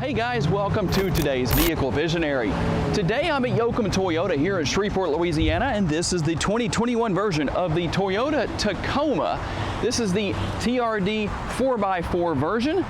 Hey guys, welcome to today's Vehicle Visionary. Today I'm at Tacoma Toyota here in Shreveport, Louisiana, and this is the 2021 version of the Toyota Tacoma. This is the TRD 4x4 version,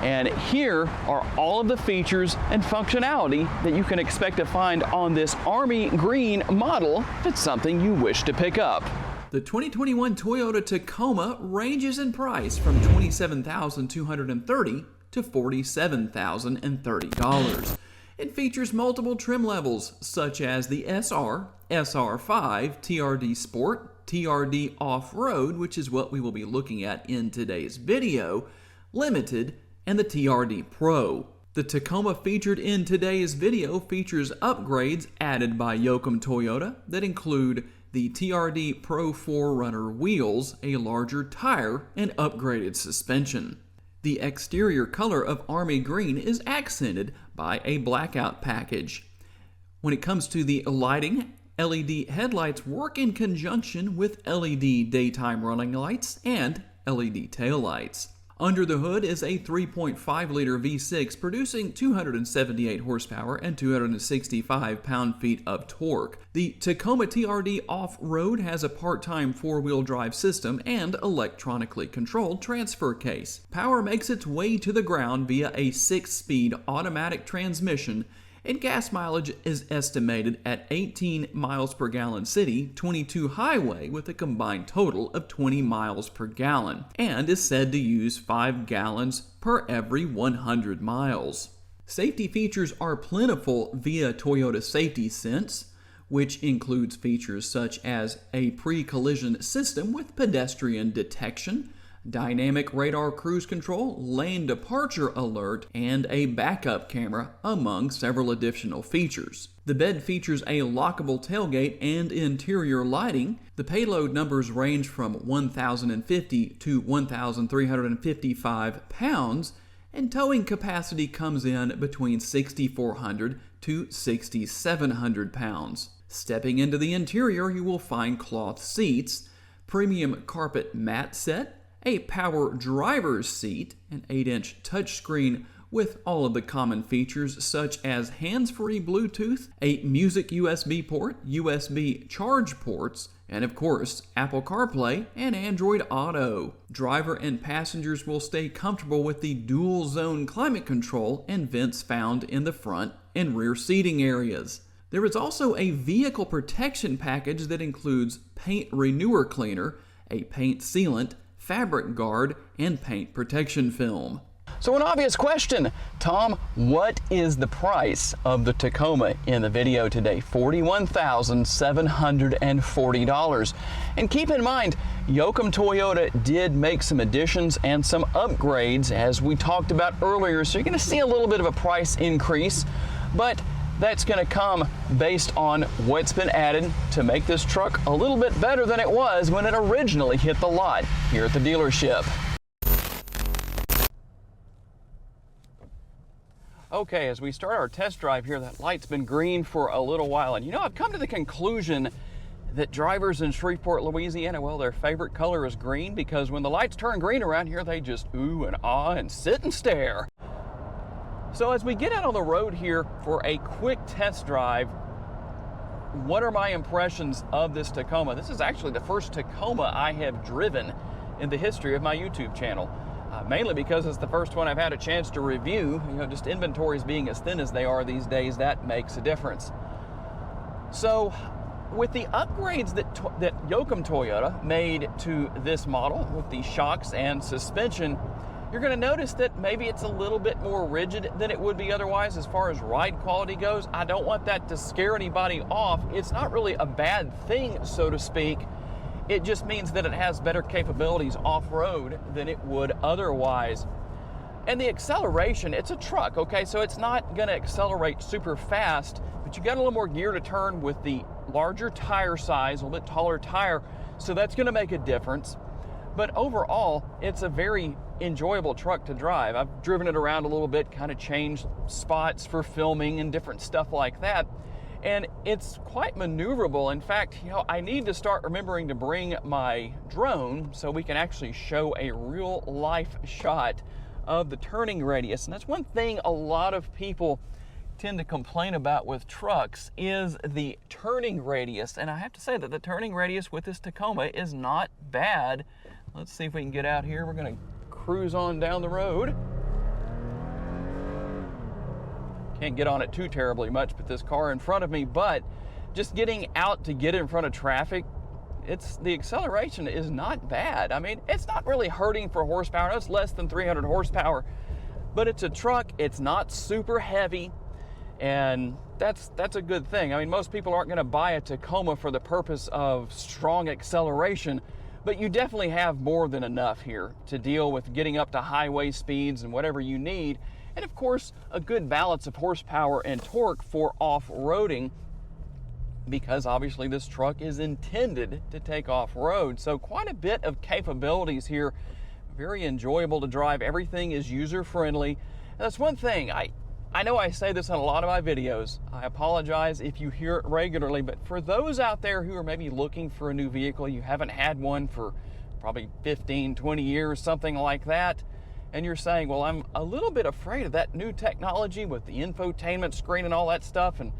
and here are all of the features and functionality that you can expect to find on this army green model if it's something you wish to pick up. The 2021 Toyota Tacoma ranges in price from $27,230 to $47,030. It features multiple trim levels such as the SR, SR5, TRD Sport, TRD Off-Road, which is what we will be looking at in today's video, Limited, and the TRD Pro. The Tacoma featured in today's video features upgrades added by Tacoma Toyota that include the TRD Pro 4Runner wheels, a larger tire, and upgraded suspension. The exterior color of Army Green is accented by a blackout package. When it comes to the lighting, LED headlights work in conjunction with LED daytime running lights and LED taillights. Under the hood is a 3.5-liter V6 producing 278 horsepower and 265 pound-feet of torque. The Tacoma TRD Off-Road has a part-time four-wheel drive system and electronically controlled transfer case. Power makes its way to the ground via a 6-speed automatic transmission, and gas mileage is estimated at 18 miles per gallon city, 22 highway, with a combined total of 20 miles per gallon, and is said to use 5 gallons per every 100 miles. Safety features are plentiful via Toyota Safety Sense, which includes features such as a pre-collision system with pedestrian detection, dynamic radar cruise control, lane departure alert, and a backup camera, among several additional features. The bed features a lockable tailgate and interior lighting. The payload numbers range from 1,050 to 1,355 pounds, and towing capacity comes in between 6,400 to 6,700 pounds. Stepping into the interior, you will find cloth seats, premium carpet mat set, a power driver's seat, an 8-inch touchscreen with all of the common features such as hands-free Bluetooth, a music USB port, USB charge ports, and of course, Apple CarPlay and Android Auto. Driver and passengers will stay comfortable with the dual-zone climate control and vents found in the front and rear seating areas. There is also a vehicle protection package that includes paint renewer cleaner, a paint sealant, fabric guard, and paint protection film. So an obvious question, Tom, what is the price of the Tacoma in the video today? $41,740. And keep in mind, Tacoma Toyota did make some additions and some upgrades as we talked about earlier, so you're going to see a little bit of a price increase, but that's going to come based on what's been added to make this truck a little bit better than it was when it originally hit the lot here at the dealership. Okay, as we start our test drive here, that light's been green for a little while, and you know, I've come to the conclusion that drivers in Shreveport, Louisiana, well, their favorite color is green, because when the lights turn green around here, they just ooh and ah and sit and stare. So as we get out on the road here for a quick test drive, what are my impressions of this Tacoma? This is actually the first Tacoma I have driven in the history of my YouTube channel, mainly because it's the first one I've had a chance to review. You know, just inventories being as thin as they are these days, that makes a difference. So with the upgrades that Tacoma Toyota made to this model with the shocks and suspension, you're going to notice that maybe it's a little bit more rigid than it would be otherwise as far as ride quality goes. I don't want that to scare anybody off. It's not really a bad thing, so to speak. It just means that it has better capabilities off-road than it would otherwise. And the acceleration, it's a truck, okay? So it's not going to accelerate super fast, but you got a little more gear to turn with the larger tire size, a little bit taller tire, so that's going to make a difference. But overall, it's a very enjoyable truck to drive. I've driven it around a little bit, kind of changed spots for filming and different stuff like that. And it's quite maneuverable. In fact, you know, I need to start remembering to bring my drone so we can actually show a real life shot of the turning radius. And that's one thing a lot of people tend to complain about with trucks is the turning radius. And I have to say that the turning radius with this Tacoma is not bad. Let's see if we can get out here. We're going to cruise on down the road. Can't get on it too terribly much with this car in front of me, but just getting out to get in front of traffic, the acceleration is not bad. I mean, it's not really hurting for horsepower. No, it's less than 300 horsepower, but it's a truck. It's not super heavy, and that's a good thing. I mean, most people aren't going to buy a Tacoma for the purpose of strong acceleration, but you definitely have more than enough here to deal with getting up to highway speeds and whatever you need. And of course, a good balance of horsepower and torque for off-roading, because obviously this truck is intended to take off-road. So quite a bit of capabilities here. Very enjoyable to drive. Everything is user-friendly. And that's one thing, I know I say this in a lot of my videos. I apologize if you hear it regularly, but for those out there who are maybe looking for a new vehicle, you haven't had one for probably 15, 20 years, something like that, and you're saying, well, I'm a little bit afraid of that new technology with the infotainment screen and all that stuff, and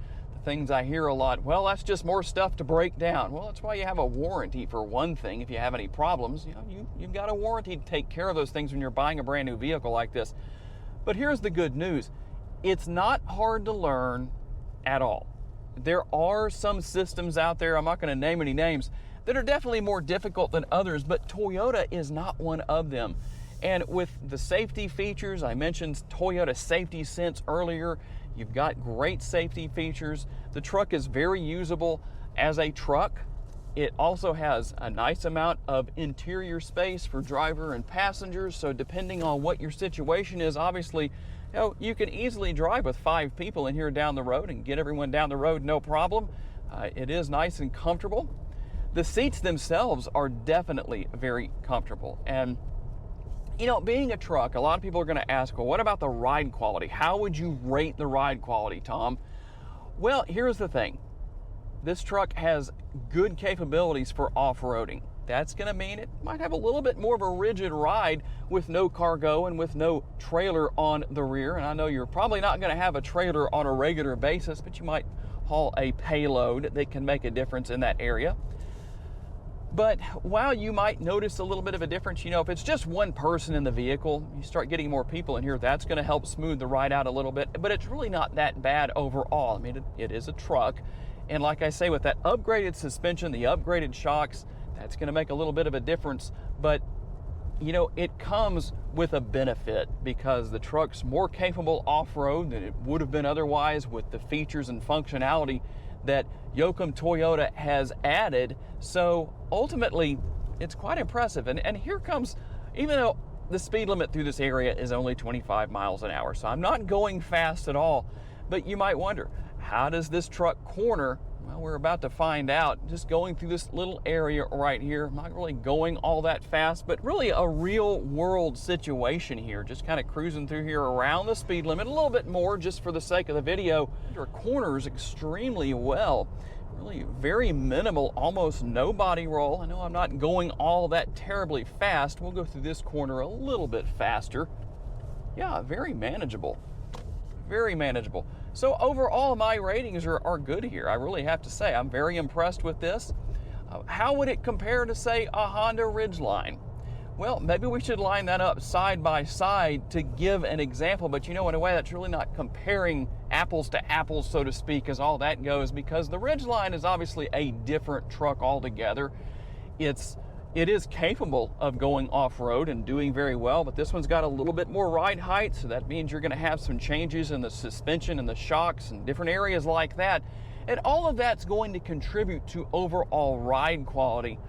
things I hear a lot, well, that's just more stuff to break down. Well, that's why you have a warranty for one thing. If you have any problems, you've got a warranty to take care of those things when you're buying a brand new vehicle like this. But here's the good news. It's not hard to learn at all. There are some systems out there, I'm not going to name any names, that are definitely more difficult than others, but Toyota is not one of them. And with the safety features, I mentioned Toyota Safety Sense earlier. You've got great safety features. The truck is very usable as a truck. It also has a nice amount of interior space for driver and passengers. So depending on what your situation is, obviously, you can easily drive with 5 people in here down the road and get everyone down the road no problem. It is nice and comfortable. The seats themselves are definitely very comfortable. And being a truck, a lot of people are going to ask, well, what about the ride quality? How would you rate the ride quality, Tom? Well, here's the thing. This truck has good capabilities for off-roading. That's going to mean it might have a little bit more of a rigid ride with no cargo and with no trailer on the rear. And I know you're probably not going to have a trailer on a regular basis, but you might haul a payload that can make a difference in that area. But while you might notice a little bit of a difference, if it's just one person in the vehicle, you start getting more people in here, that's going to help smooth the ride out a little bit. But it's really not that bad overall. I mean, it is a truck. And like I say, with that upgraded suspension, the upgraded shocks, that's going to make a little bit of a difference. But, it comes with a benefit because the truck's more capable off-road than it would have been otherwise with the features and functionality that Yoakum Toyota has added. So ultimately, it's quite impressive. And here comes, even though the speed limit through this area is only 25 miles an hour, so I'm not going fast at all, but you might wonder, how does this truck corner? Well, we're about to find out. Just going through this little area right here. I'm not really going all that fast, but really a real world situation here. Just kind of cruising through here around the speed limit, a little bit more just for the sake of the video. Our corners extremely well. Really very minimal, almost no body roll. I know I'm not going all that terribly fast. We'll go through this corner a little bit faster. Yeah, very manageable. Very manageable. So overall, my ratings are good here. I really have to say, I'm very impressed with this. How would it compare to, say, a Honda Ridgeline? Well, maybe we should line that up side by side to give an example, but in a way that's really not comparing apples to apples, so to speak, as all that goes, because the Ridgeline is obviously a different truck altogether. It is capable of going off-road and doing very well, but this one's got a little bit more ride height, so that means you're going to have some changes in the suspension and the shocks and different areas like that. And all of that's going to contribute to overall ride quality,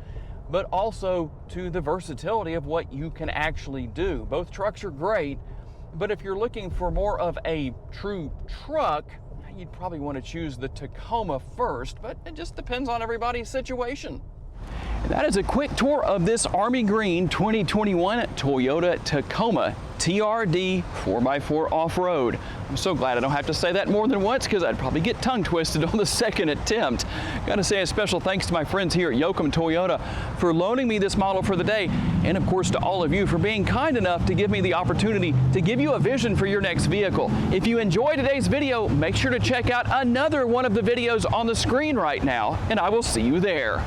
but also to the versatility of what you can actually do. Both trucks are great, but if you're looking for more of a true truck, you'd probably want to choose the Tacoma first, but it just depends on everybody's situation. That is a quick tour of this Army Green 2021 Toyota Tacoma TRD 4x4 off-road. I'm so glad I don't have to say that more than once because I'd probably get tongue twisted on the second attempt. Got to say a special thanks to my friends here at Tacoma Toyota for loaning me this model for the day, and of course to all of you for being kind enough to give me the opportunity to give you a vision for your next vehicle. If you enjoyed today's video, make sure to check out another one of the videos on the screen right now, and I will see you there.